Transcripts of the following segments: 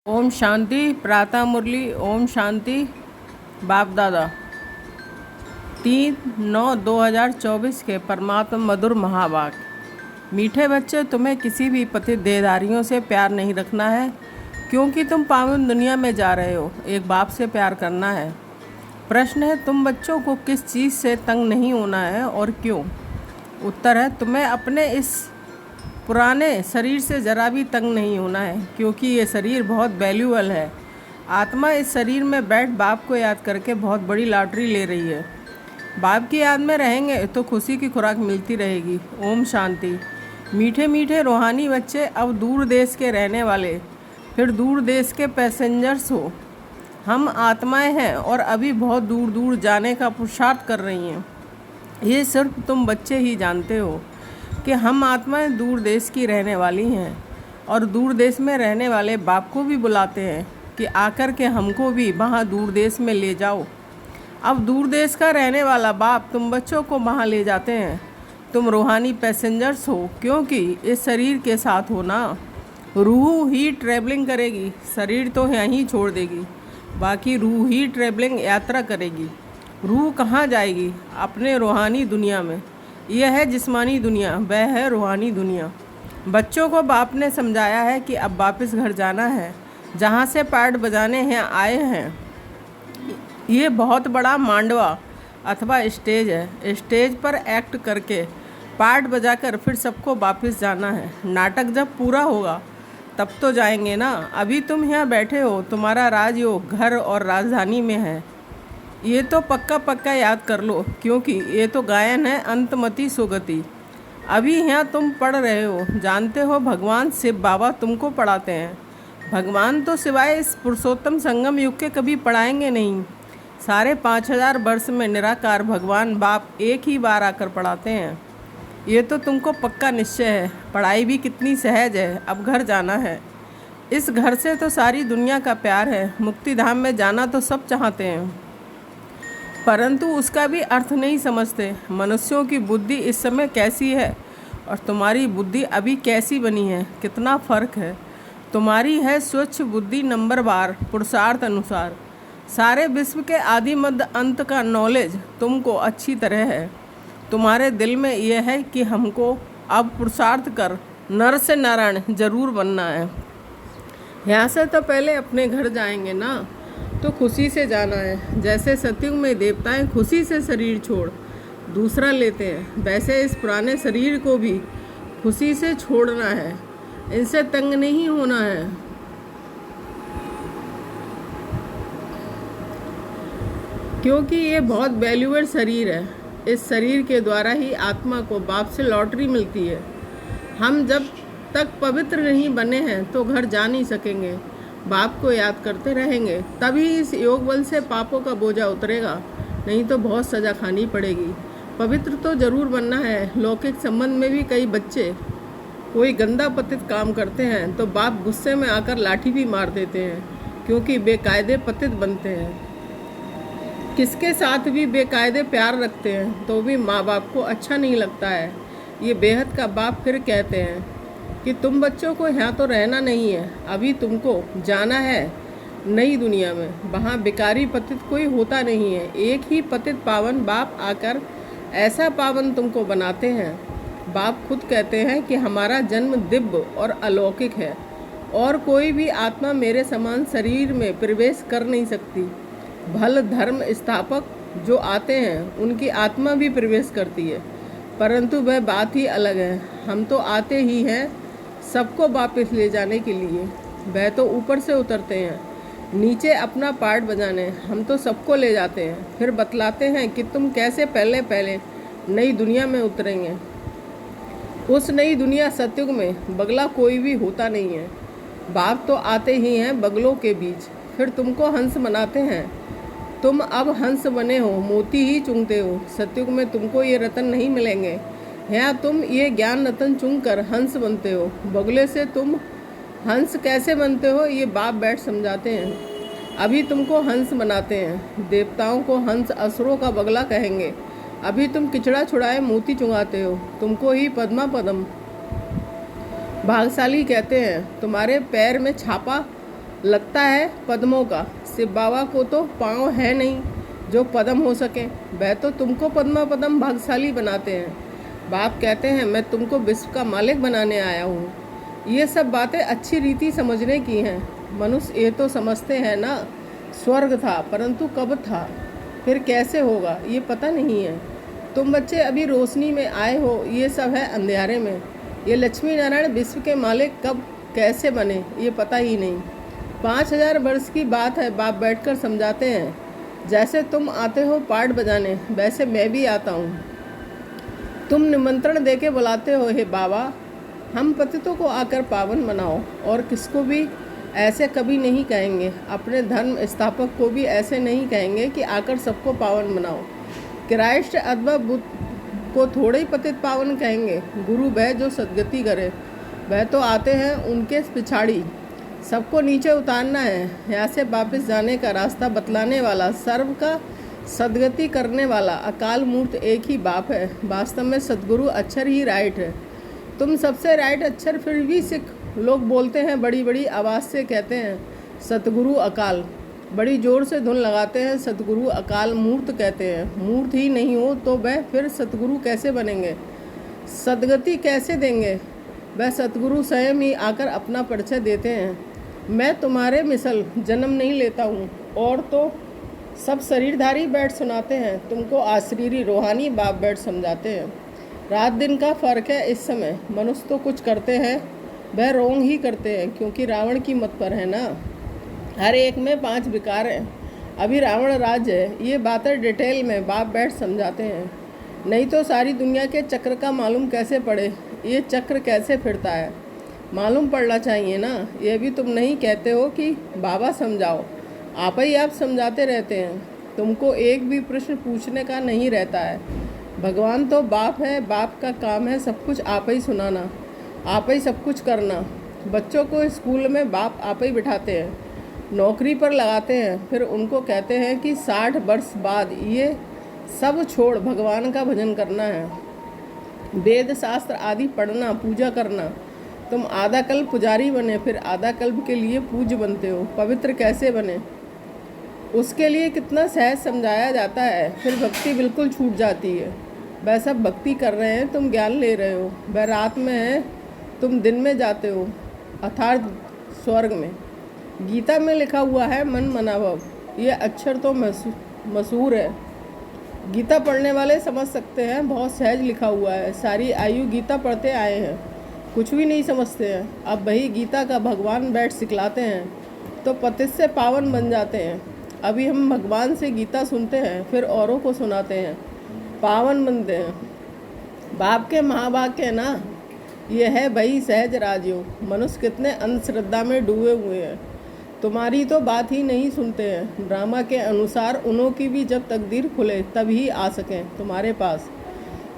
ओम शांति। प्रातः मुरली। ओम शांति। बाप दादा 3/9/2024 के परमात्मा मधुर महावाक्य। मीठे बच्चे, तुम्हें किसी भी पतित देहधारियों से प्यार नहीं रखना है, क्योंकि तुम पावन दुनिया में जा रहे हो। एक बाप से प्यार करना है। प्रश्न है, तुम बच्चों को किस चीज़ से तंग नहीं होना है और क्यों? उत्तर है, तुम्हें अपने इस पुराने शरीर से ज़रा भी तंग नहीं होना है, क्योंकि ये शरीर बहुत वैल्यूबल है। आत्मा इस शरीर में बैठ बाप को याद करके बहुत बड़ी लॉटरी ले रही है। बाप की याद में रहेंगे तो खुशी की खुराक मिलती रहेगी। ओम शांति। मीठे मीठे रूहानी बच्चे, अब दूर देश के रहने वाले, फिर दूर देश के पैसेंजर्स हो। हम आत्माएं हैं और अभी बहुत दूर दूर जाने का पुरुषार्थ कर रही हैं। ये सिर्फ तुम बच्चे ही जानते हो कि हम आत्माएं दूर देश की रहने वाली हैं, और दूर देश में रहने वाले बाप को भी बुलाते हैं कि आकर के हमको भी वहाँ दूर देश में ले जाओ। अब दूर देश का रहने वाला बाप तुम बच्चों को वहाँ ले जाते हैं। तुम रूहानी पैसेंजर्स हो, क्योंकि इस शरीर के साथ हो ना। रूह ही ट्रैवलिंग करेगी, शरीर तो यहीं छोड़ देगी। बाकी रूह ही ट्रैवलिंग यात्रा करेगी। रूह कहाँ जाएगी? अपने रूहानी दुनिया में। यह है जिस्मानी दुनिया, वह है रूहानी दुनिया। बच्चों को बाप ने समझाया है कि अब वापस घर जाना है, जहाँ से पार्ट बजाने हैं आए हैं। ये बहुत बड़ा मांडवा अथवा स्टेज है। स्टेज पर एक्ट करके पार्ट बजाकर फिर सबको वापस जाना है। नाटक जब पूरा होगा तब तो जाएंगे ना। अभी तुम यहाँ बैठे हो, तुम्हारा राजयोग घर और राजधानी में है। ये तो पक्का याद कर लो, क्योंकि ये तो गायन है अंतमति सुगति। अभी यहाँ तुम पढ़ रहे हो, जानते हो भगवान शिव बाबा तुमको पढ़ाते हैं। भगवान तो सिवाय इस पुरुषोत्तम संगम युग के कभी पढ़ाएंगे नहीं। सारे 5000 वर्ष में निराकार भगवान बाप एक ही बार आकर पढ़ाते हैं। ये तो तुमको पक्का निश्चय है। पढ़ाई भी कितनी सहज है। अब घर जाना है। इस घर से तो सारी दुनिया का प्यार है। मुक्ति धाम में जाना तो सब चाहते हैं, परंतु उसका भी अर्थ नहीं समझते। मनुष्यों की बुद्धि इस समय कैसी है और तुम्हारी बुद्धि अभी कैसी बनी है, कितना फ़र्क है। तुम्हारी है स्वच्छ बुद्धि नंबरवार पुरुषार्थ अनुसार। सारे विश्व के आदि मध्य अंत का नॉलेज तुमको अच्छी तरह है। तुम्हारे दिल में यह है कि हमको अब पुरुषार्थ कर नर से नारायण जरूर बनना है। यहाँ से तो पहले अपने घर जाएंगे ना, तो खुशी से जाना है। जैसे सतयुग में देवताएं खुशी से शरीर छोड़ दूसरा लेते हैं, वैसे इस पुराने शरीर को भी खुशी से छोड़ना है। इनसे तंग नहीं होना है। क्योंकि ये बहुत वैल्यूएबल शरीर है। इस शरीर के द्वारा ही आत्मा को बाप से लॉटरी मिलती है। हम जब तक पवित्र नहीं बने हैं तो घर जा नहीं सकेंगे। बाप को याद करते रहेंगे, तभी इस योग बल से पापों का बोझा उतरेगा, नहीं तो बहुत सज़ा खानी पड़ेगी। पवित्र तो ज़रूर बनना है। लौकिक संबंध में भी कई बच्चे कोई गंदा पतित काम करते हैं तो बाप गुस्से में आकर लाठी भी मार देते हैं, क्योंकि बेकायदे पतित बनते हैं। किसके साथ भी बेकायदे प्यार रखते हैं तो भी माँ बाप को अच्छा नहीं लगता है। ये बेहद का बाप फिर कहते हैं कि तुम बच्चों को यहाँ तो रहना नहीं है, अभी तुमको जाना है नई दुनिया में। वहाँ बेकारी पतित कोई होता नहीं है। एक ही पतित पावन बाप आकर ऐसा पावन तुमको बनाते हैं। बाप खुद कहते हैं कि हमारा जन्म दिव्य और अलौकिक है, और कोई भी आत्मा मेरे समान शरीर में प्रवेश कर नहीं सकती। भल धर्म स्थापक जो आते हैं उनकी आत्मा भी प्रवेश करती है, परंतु वह बात ही अलग है। हम तो आते ही हैं सबको वापस ले जाने के लिए। वह तो ऊपर से उतरते हैं नीचे अपना पार्ट बजाने। हम तो सबको ले जाते हैं, फिर बतलाते हैं कि तुम कैसे पहले नई दुनिया में उतरेंगे। उस नई दुनिया सतयुग में बगला कोई भी होता नहीं है। बाप तो आते ही हैं बगलों के बीच, फिर तुमको हंस बनाते हैं। तुम अब हंस बने हो, मोती ही चुनते हो। सतयुग में तुमको ये रतन नहीं मिलेंगे। यहाँ तुम ये ज्ञान रतन चुनकर हंस बनते हो। बगले से तुम हंस कैसे बनते हो ये बाप बैठ समझाते हैं। अभी तुमको हंस बनाते हैं। देवताओं को हंस असुरों का बगला कहेंगे। अभी तुम किचड़ा छुड़ाए मोती चुंगाते हो। तुमको ही पद्मा पदम भागशाली कहते हैं। तुम्हारे पैर में छापा लगता है पद्मों का। शिव बाबा को तो पाँव है नहीं जो पद्म हो सके। वह तो तुमको पद्मा पद्म भाग्यशाली बनाते हैं। बाप कहते हैं मैं तुमको विश्व का मालिक बनाने आया हूँ। ये सब बातें अच्छी रीति समझने की हैं। मनुष्य ये तो समझते हैं ना, स्वर्ग था, परंतु कब था, फिर कैसे होगा, ये पता नहीं है। तुम बच्चे अभी रोशनी में आए हो, ये सब है अंधेरे में। ये लक्ष्मी नारायण विश्व के मालिक कब कैसे बने, ये पता ही नहीं। 5000 वर्ष की बात है। बाप बैठकर समझाते हैं। जैसे तुम आते हो पाठ बजाने, वैसे मैं भी आता हूँ। तुम निमंत्रण देके बुलाते हो, हे बाबा हम पतितों को आकर पावन बनाओ। और किसको भी ऐसे कभी नहीं कहेंगे। अपने धर्म स्थापक को भी ऐसे नहीं कहेंगे कि आकर सबको पावन बनाओ। क्राइस्ट अथवा बुद्ध को थोड़े ही पतित पावन कहेंगे। गुरु वह जो सद्गति करे। वह तो आते हैं उनके पिछाड़ी। सबको नीचे उतारना है। यहाँ से वापस जाने का रास्ता बतलाने वाला, सर्व का सद्गति करने वाला अकाल मूर्त एक ही बाप है। वास्तव में सद्गुरु अक्षर ही राइट है। तुम सबसे राइट अक्षर फिर भी सिख लोग बोलते हैं, बड़ी बड़ी आवाज़ से कहते हैं सतगुरु अकाल। बड़ी ज़ोर से धुन लगाते हैं, सतगुरु अकाल मूर्त कहते हैं। मूर्त ही नहीं हो तो वह फिर सतगुरु कैसे बनेंगे, सदगति कैसे देंगे। वह सतगुरु स्वयं ही आकर अपना परिचय देते हैं। मैं तुम्हारे मिसल जन्म नहीं लेता हूँ। और तो सब शरीरधारी बैठ सुनाते हैं। तुमको आश्रीरी रूहानी बाप बैठ समझाते हैं। रात दिन का फ़र्क है इस समय। मनुष्य तो कुछ करते हैं, वह रोंग ही करते हैं, क्योंकि रावण की मत पर है ना। हर एक में 5 विकार हैं। अभी रावण राज्य है। ये बातें डिटेल में बाप बैठ समझाते हैं। नहीं तो सारी दुनिया के चक्र का मालूम कैसे पड़े, ये चक्र कैसे फिरता है, मालूम पड़ना चाहिए ना। ये भी तुम नहीं कहते हो कि बाबा समझाओ, आप ही आप समझाते रहते हैं। तुमको एक भी प्रश्न पूछने का नहीं रहता है। भगवान तो बाप है। बाप का काम है सब कुछ आप ही सुनाना, आप ही सब कुछ करना। बच्चों को स्कूल में बाप आप ही बिठाते हैं, नौकरी पर लगाते हैं, फिर उनको कहते हैं कि 60 वर्ष बाद ये सब छोड़ भगवान का भजन करना है, वेद शास्त्र आदि पढ़ना, पूजा करना। तुम आधा कल्प पुजारी बने, फिर आधा कल्प के लिए पूज्य बनते हो। पवित्र कैसे बने, उसके लिए कितना सहज समझाया जाता है। फिर भक्ति बिल्कुल छूट जाती है। वह सब भक्ति कर रहे हैं, तुम ज्ञान ले रहे हो। वह रात में है, तुम दिन में जाते हो, अर्थात स्वर्ग में। गीता में लिखा हुआ है मन मनाभव। ये अक्षर तो मशहूर है। गीता पढ़ने वाले समझ सकते हैं, बहुत सहज लिखा हुआ है। सारी आयु गीता पढ़ते आए हैं, कुछ भी नहीं समझते हैं। अब वही गीता का भगवान बैठ सिखलाते हैं तो पतित से पावन बन जाते हैं। अभी हम भगवान से गीता सुनते हैं, फिर औरों को सुनाते हैं, पावन बनते हैं। बाप के महावाक्य है ना, ये है वही सहज राजयोग। मनुष्य कितने अंधश्रद्धा में डूबे हुए हैं, तुम्हारी तो बात ही नहीं सुनते हैं। ड्रामा के अनुसार उन्हों की भी जब तकदीर खुले तभी आ सकें तुम्हारे पास।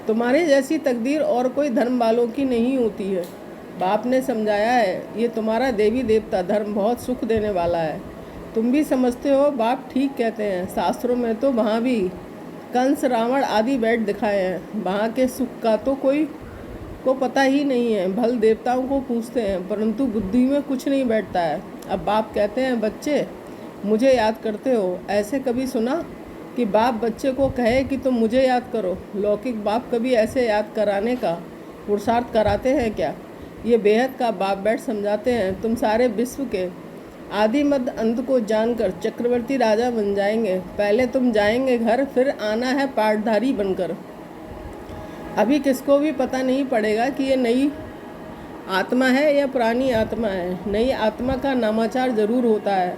तुम्हारे जैसी तकदीर और कोई धर्म वालों की नहीं होती है। बाप ने समझाया है, ये तुम्हारा देवी देवता धर्म बहुत सुख देने वाला है। तुम भी समझते हो, बाप ठीक कहते हैं। शास्त्रों में तो वहाँ भी कंस रावण आदि बैठ दिखाए हैं। वहाँ के सुख का तो कोई को पता ही नहीं है। भल देवताओं को पूछते हैं, परंतु बुद्धि में कुछ नहीं बैठता है। अब बाप कहते हैं, बच्चे मुझे याद करते हो। ऐसे कभी सुना कि बाप बच्चे को कहे कि तुम मुझे याद करो? लौकिक बाप कभी ऐसे याद कराने का पुरुषार्थ कराते हैं क्या? ये बेहद का बाप बैठ समझाते हैं। तुम सारे विश्व के आदि मध्य अंत को जानकर चक्रवर्ती राजा बन जाएंगे। पहले तुम जाएंगे घर, फिर आना है पाठधारी बनकर। अभी किसको भी पता नहीं पड़ेगा कि ये नई आत्मा है या पुरानी आत्मा है। नई आत्मा का नामाचार जरूर होता है।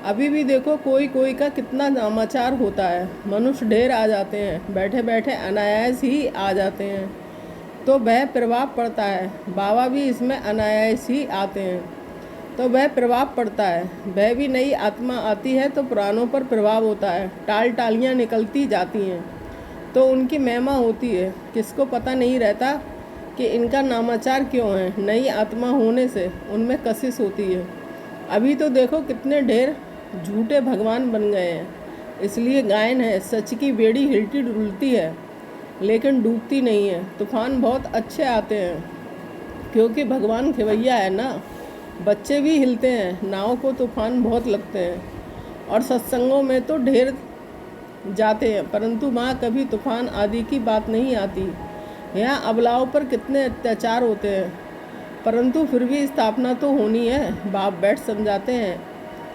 अभी भी देखो कोई कोई का कितना नामाचार होता है। मनुष्य ढेर आ जाते हैं, बैठे बैठे अनायास ही आ जाते हैं, तो वह प्रभाव पड़ता है। बाबा भी इसमें अनायास ही आते हैं तो वह प्रभाव पड़ता है। वह भी नई आत्मा आती है तो पुरानों पर प्रभाव होता है। टाल टालियाँ निकलती जाती हैं तो उनकी महिमा होती है। किसको पता नहीं रहता कि इनका नामाचार क्यों है। नई आत्मा होने से उनमें कशिश होती है। अभी तो देखो कितने ढेर झूठे भगवान बन गए हैं। इसलिए गायन है, सच की बेड़ी हिलती डुलती है लेकिन डूबती नहीं है। तूफान बहुत अच्छे आते हैं क्योंकि भगवान खिवैया है ना। बच्चे भी हिलते हैं, नाव को तूफान बहुत लगते हैं और सत्संगों में तो ढेर जाते हैं, परंतु वहाँ कभी तूफान आदि की बात नहीं आती। यहाँ अबलाओं पर कितने अत्याचार होते हैं, परंतु फिर भी स्थापना तो होनी है। बाप बैठ समझाते हैं,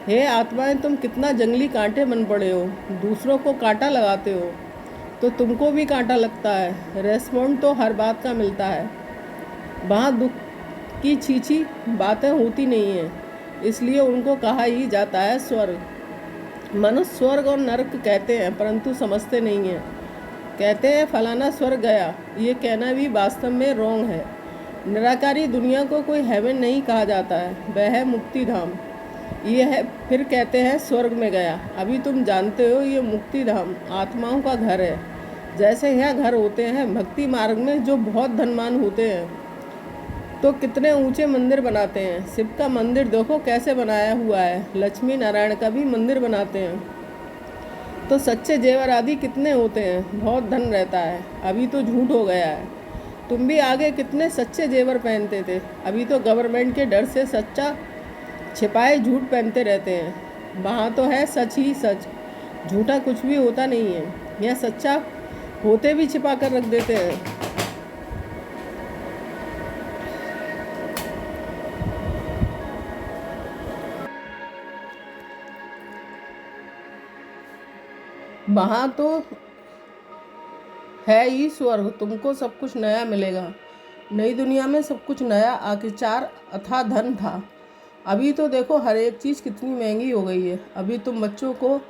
हे आत्माएं, तुम कितना जंगली कांटे बन पड़े हो। दूसरों को कांटा लगाते हो तो तुमको भी कांटा लगता है। रेस्पॉन्ड तो हर बात का मिलता है। वहाँ दुख की छीछी बातें होती नहीं हैं, इसलिए उनको कहा ही जाता है स्वर्ग। मनुष्य स्वर्ग और नरक कहते हैं, परंतु समझते नहीं हैं। कहते हैं फलाना स्वर्ग गया, ये कहना भी वास्तव में रॉन्ग है। निराकारी दुनिया को कोई हेवन नहीं कहा जाता है, वह है मुक्ति धाम। ये है, फिर कहते हैं स्वर्ग में गया। अभी तुम जानते हो ये मुक्ति धाम आत्माओं का घर है। जैसे यहाँ घर होते हैं भक्ति मार्ग में, जो बहुत धनवान होते हैं तो कितने ऊंचे मंदिर बनाते हैं। शिव का मंदिर देखो कैसे बनाया हुआ है, लक्ष्मी नारायण का भी मंदिर बनाते हैं। तो सच्चे जेवर आदि कितने होते हैं, बहुत धन रहता है। अभी तो झूठ हो गया है। तुम भी आगे कितने सच्चे जेवर पहनते थे, अभी तो गवर्नमेंट के डर से सच्चा छिपाए झूठ पहनते रहते हैं। वहाँ तो है सच ही सच, झूठा कुछ भी होता नहीं है। यह सच्चा होते भी छिपा कर रख देते हैं। वहाँ तो है ही स्वर्ग, तुमको सब कुछ नया मिलेगा। नई दुनिया में सब कुछ नया आकिचार अथाह धन था। अभी तो देखो हर एक चीज़ कितनी महंगी हो गई है। अभी तुम बच्चों को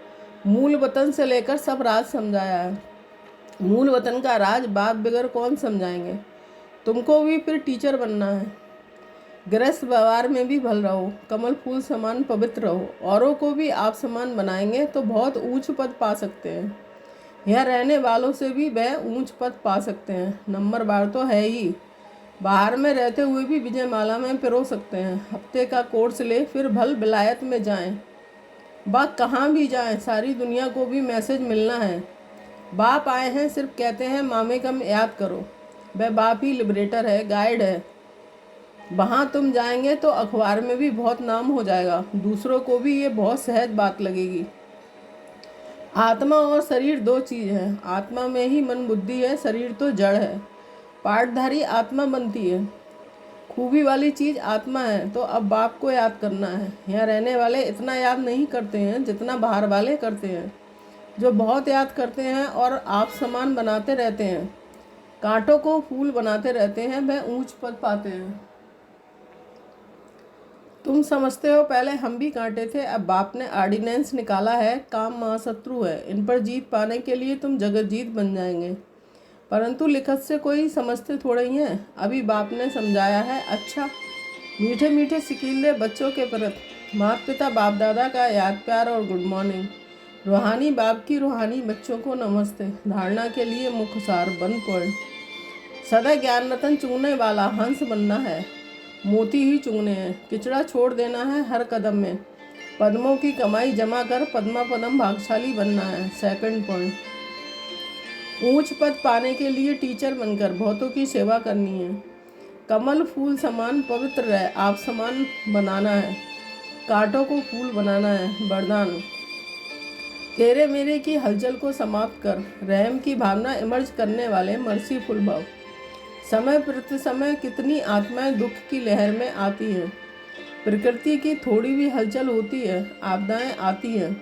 मूल वतन से लेकर सब राज समझाया है। मूल वतन का राज बाप बगैर कौन समझाएंगे। तुमको भी फिर टीचर बनना है। गृहस्थ व्यवहार में भी भल रहो, कमल फूल समान पवित्र रहो। औरों को भी आप समान बनाएंगे तो बहुत ऊंच पद पा सकते हैं। यहाँ रहने वालों से भी वह ऊंच पद पा सकते हैं। नंबर बार तो है ही, बाहर में रहते हुए भी विजय माला में पिरो सकते हैं। हफ्ते का कोर्स ले, फिर भल विलायत में जाएं। बाप कहाँ भी जाएं, सारी दुनिया को भी मैसेज मिलना है। बाप आए हैं, सिर्फ कहते हैं मामे कम याद करो। वह बाप ही लिबरेटर है, गाइड है। वहाँ तुम जाएंगे तो अखबार में भी बहुत नाम हो जाएगा, दूसरों को भी ये बहुत सहज बात लगेगी। आत्मा और शरीर दो चीज़ हैं। आत्मा में ही मन बुद्धि है, शरीर तो जड़ है। पाठधारी आत्मा बनती है। खूबी वाली चीज़ आत्मा है। तो अब बाप को याद करना है। यहाँ रहने वाले इतना याद नहीं करते हैं जितना बाहर वाले करते हैं। जो बहुत याद करते हैं और आप समान बनाते रहते हैं, कांटों को फूल बनाते रहते हैं, वह ऊंच पद पाते हैं। तुम समझते हो पहले हम भी कांटे थे, अब बाप ने ऑर्डिनेंस निकाला है, काम महाशत्रु है, इन पर जीत पाने के लिए तुम जगत जीत बन जाएंगे। परंतु लिखत से कोई समझते थोड़ा ही हैं। अभी बाप ने समझाया है। अच्छा, मीठे मीठे सिकीले बच्चों के प्रति माता पिता बाप दादा का याद प्यार और गुड मॉर्निंग। रूहानी बाप की रूहानी बच्चों को नमस्ते। धारणा के लिए मुख्य सार 1 पॉइंट। सदा ज्ञान रतन चुनने वाला हंस बनना है, मोती ही चुगने हैं। किचड़ा छोड़ देना है हर कदम में। पद्मों की कमाई जमा कर पद्मा पदम भागशाली बनना है। 2 पॉइंट। ऊंच पद पाने के लिए टीचर बनकर बहुतों की सेवा करनी है। कमल फूल समान पवित्र रहे, आप समान बनाना है। कांटों को फूल बनाना है। वरदान, तेरे मेरे की हलचल को समाप्त कर रहम की भावना इमर्ज करने वाले मर्सीफुल भव। समय प्रति समय कितनी आत्माएं दुख की लहर में आती हैं। प्रकृति की थोड़ी भी हलचल होती है, आपदाएं आती हैं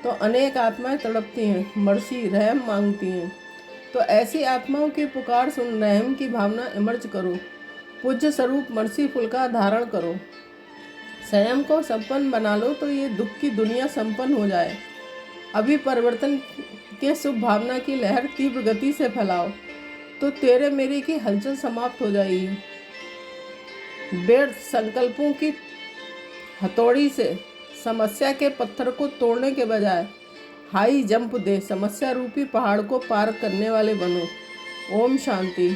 तो अनेक आत्माएं तड़पती हैं, मर्सी रहम मांगती हैं। तो ऐसी आत्माओं की पुकार सुन रहम की भावना इमर्ज करो। पूज्य स्वरूप मर्सीफुल का धारण करो। स्वयं को संपन्न बना लो तो ये दुख की दुनिया संपन्न हो जाए। अभी परिवर्तन के शुभ भावना की लहर तीव्र गति से फैलाओ तो तेरे मेरे की हलचल समाप्त हो जाएगी। व्यर्थ संकल्पों की हथौड़ी से समस्या के पत्थर को तोड़ने के बजाय हाई जंप दे समस्या रूपी पहाड़ को पार करने वाले बनो। ओम शांति।